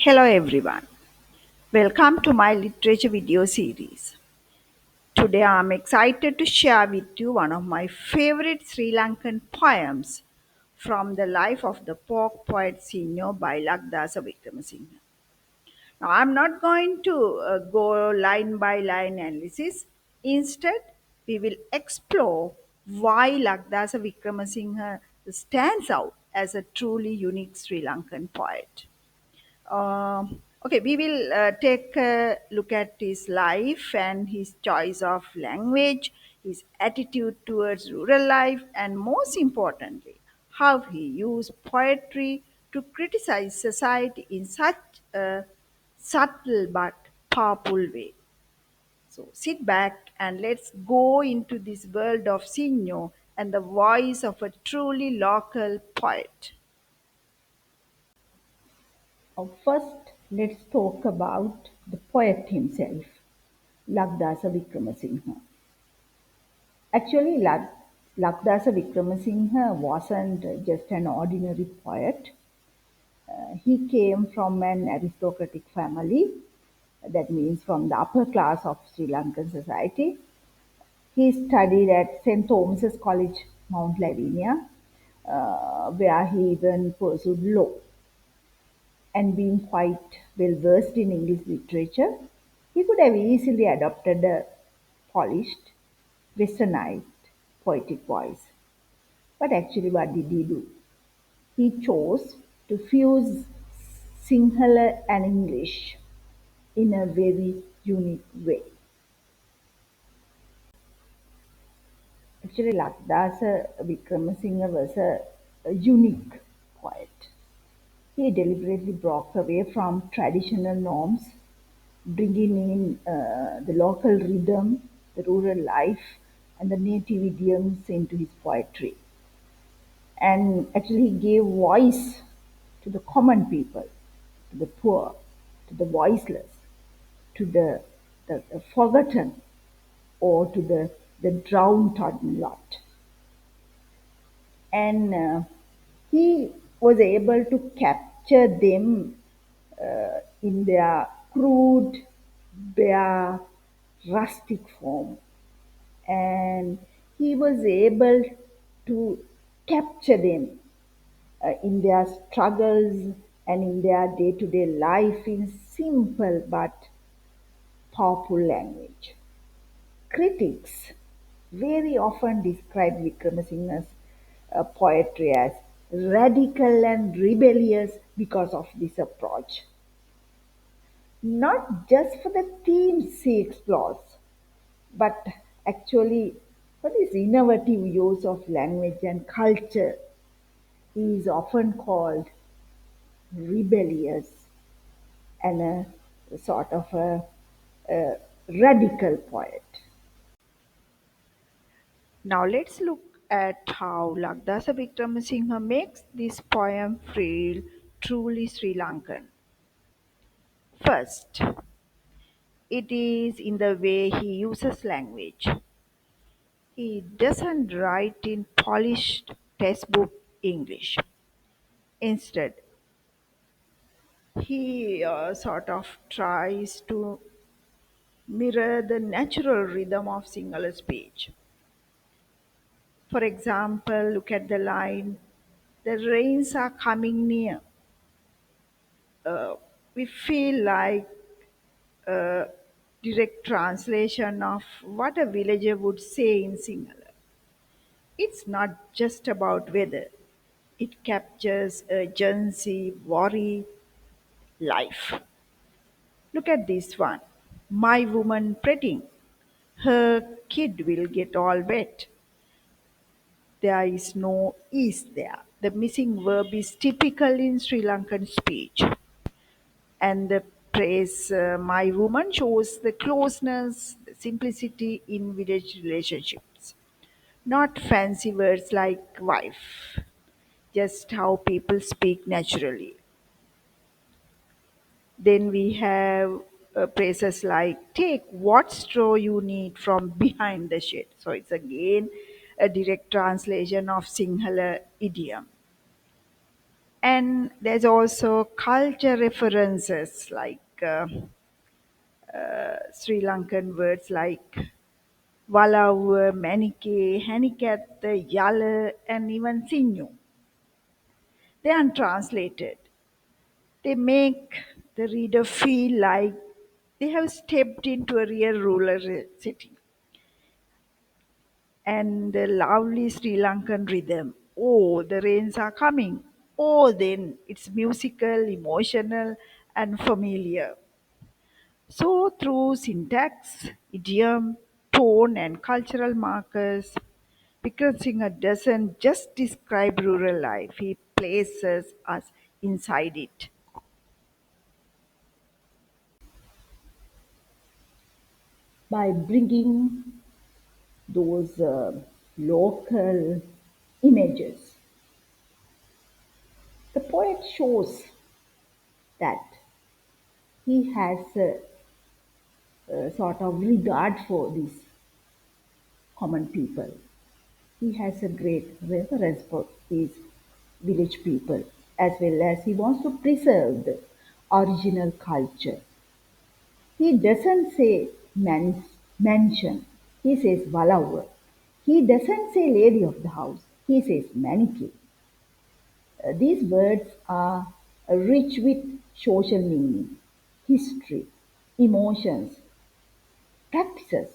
Hello everyone, welcome to my literature video series. Today I am excited to share with you one of my favorite Sri Lankan poems from the life of the Folk Poet Ysinno by Lakdasa Wickramasinghe. Now I am not going to go line by line analysis. Instead, we will explore why Lakdasa Wickramasinghe stands out as a truly unique Sri Lankan poet. Okay, we will take a look at his life and his choice of language, his attitude towards rural life, and most importantly, how he used poetry to criticize society in such a subtle but powerful way. So sit back and let's go into this world of Signo and the voice of a truly local poet. First, let's talk about the poet himself, Lakdasa Wickramasinghe. Actually, Lakdasa Wickramasinghe wasn't just an ordinary poet. He came from an aristocratic family, that means from the upper class of Sri Lankan society. He studied at St. Thomas's College, Mount Lavinia, where he even pursued law. And being quite well versed in English literature, he could have easily adopted a polished, westernized, poetic voice. But actually, what did he do? He chose to fuse Sinhala and English in a very unique way. Actually, Lakdasa Wickramasinghe was a unique poet. He deliberately broke away from traditional norms, bringing in the local rhythm, the rural life, and the native idioms into his poetry. And actually, he gave voice to the common people, to the poor, to the voiceless, to the forgotten, or to the downtrodden lot. And he was able to capture them in their crude, bare, rustic form. And he was able to capture them in their struggles and in their day to day life in simple but powerful language. Critics very often describe Vikramasinghe's poetry as radical and rebellious because of this approach. Not just for the themes he explores, but actually for this innovative use of language and culture. He is often called rebellious and a sort of a radical poet. Now let's look at how Lakdasa Wickramasinghe makes this poem feel truly Sri Lankan. First, it is in the way he uses language. He doesn't write in polished textbook English. Instead, he sort of tries to mirror the natural rhythm of singular speech. For example, look at the line, the rains are coming near. We feel like a direct translation of what a villager would say in Sinhala. It's not just about weather, it captures urgency, worry, life. Look at this one. My woman fretting. Her kid will get all wet. There is no is there. The missing verb is typical in Sri Lankan speech. And the phrase my woman shows the closeness, the simplicity in village relationships. Not fancy words like wife, just how people speak naturally. Then we have phrases like take what straw you need from behind the shed. So it's again a direct translation of Sinhala idiom. And there's also culture references like Sri Lankan words like Valav, Manike, Hanikat, Yala, and even Sinyu. They are untranslated. They make the reader feel like they have stepped into a real rural city. And the lovely Sri Lankan rhythm. Oh, the rains are coming. Oh, then it's musical, emotional, and familiar. So, through syntax, idiom, tone, and cultural markers, Wickramasinghe doesn't just describe rural life, he places us inside it. By bringing those local images, the poet shows that he has a sort of regard for these common people. He has a great reverence for these village people, as well as he wants to preserve the original culture. He doesn't say mansion, he says Valawa. He doesn't say lady of the house, he says Maniki. These words are rich with social meaning, history, emotions, practices,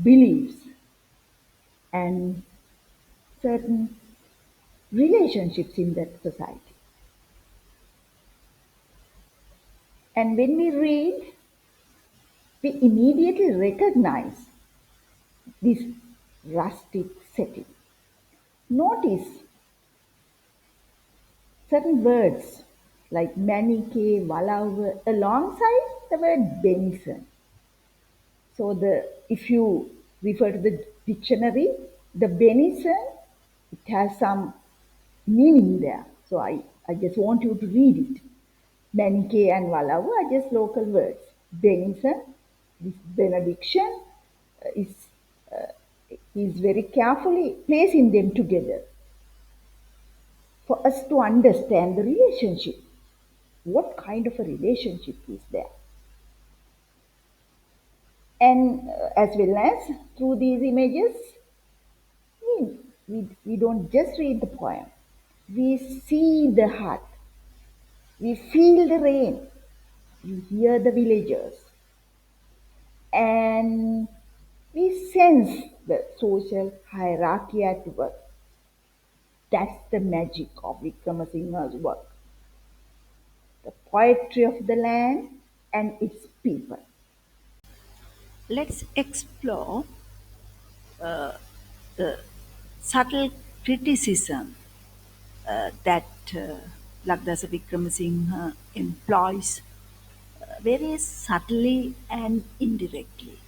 beliefs, and certain relationships in that society. And when we read, we immediately recognize this rustic setting. Notice certain words like manike, valav alongside the word benison. So if you refer to the dictionary, the benison, it has some meaning there. So I just want you to read it. Manike and valav are just local words. Benison, this benediction is very carefully placing them together for us to understand the relationship. What kind of a relationship is there? And as well as through these images, we don't just read the poem, we see the heart, we feel the rain, we hear the villagers, and we sense the social hierarchy at work. That's the magic of Wickramasinghe's work, the poetry of the land and its people. Let's explore the subtle criticism that Lakdasa Wickramasinghe employs very subtly and indirectly.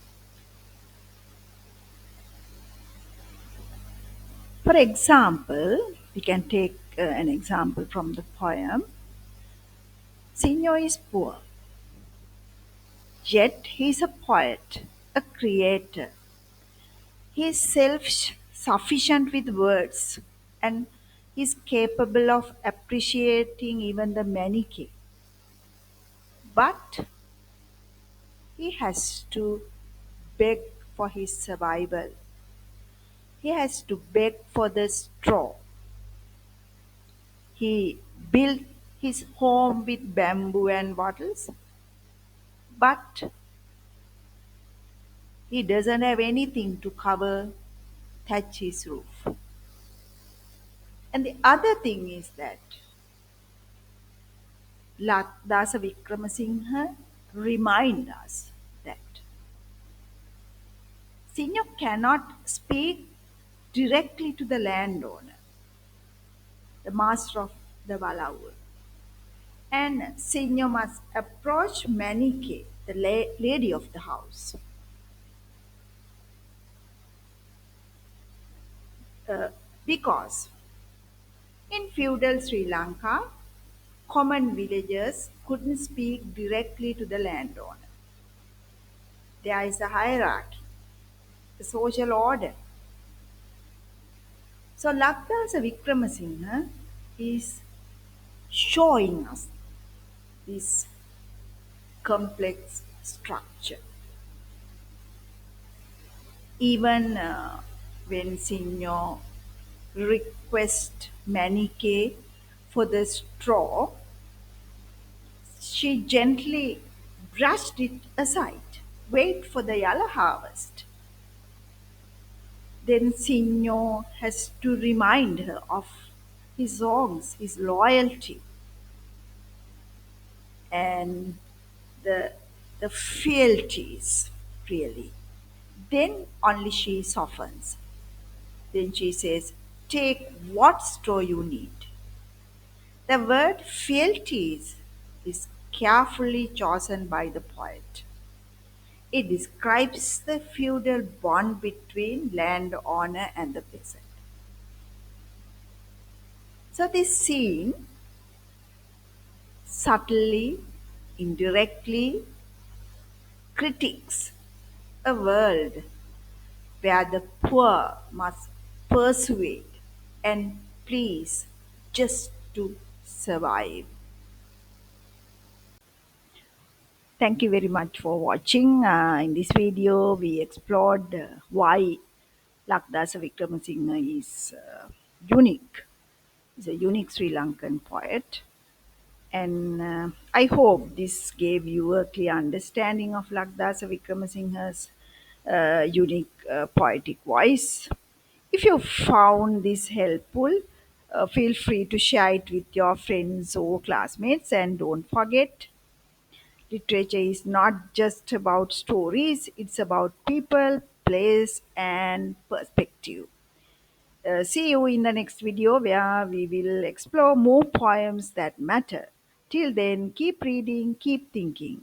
For example, we can take an example from the poem. Sinyo is poor, yet he is a poet, a creator. He is self-sufficient with words and is capable of appreciating even the manichae. But he has to beg for his survival. He has to beg for the straw. He built his home with bamboo and bottles, but he doesn't have anything to thatch his roof. And the other thing is that Lakdasa Wickramasinghe remind us that Sinyo cannot speak directly to the landowner, the master of the Valaur. And Sinyo must approach Manike, the lady of the house, because in feudal Sri Lanka, common villagers couldn't speak directly to the landowner. There is a hierarchy, a social order. So Lakdasa Wickramasinghe is showing us this complex structure. Even when Signo requests Manike for the straw, she gently brushed it aside. Wait for the yellow harvest. Then Signo has to remind her of his songs, his loyalty, and the, the fealties, really. Then only she softens. Then she says, take what straw you need. The word fealties is carefully chosen by the poet. It describes the feudal bond between landowner and the peasant. So this scene subtly, indirectly critiques a world where the poor must persuade and please just to survive. Thank you very much for watching. In this video, we explored why Lakdasa Wickramasinghe is unique. He's a unique Sri Lankan poet. And I hope this gave you a clear understanding of Lakdasa Wickramasinghe's unique poetic voice. If you found this helpful, feel free to share it with your friends or classmates. And don't forget, literature is not just about stories, it's about people, place, and perspective. See you in the next video where we will explore more poems that matter. Till then, keep reading, keep thinking.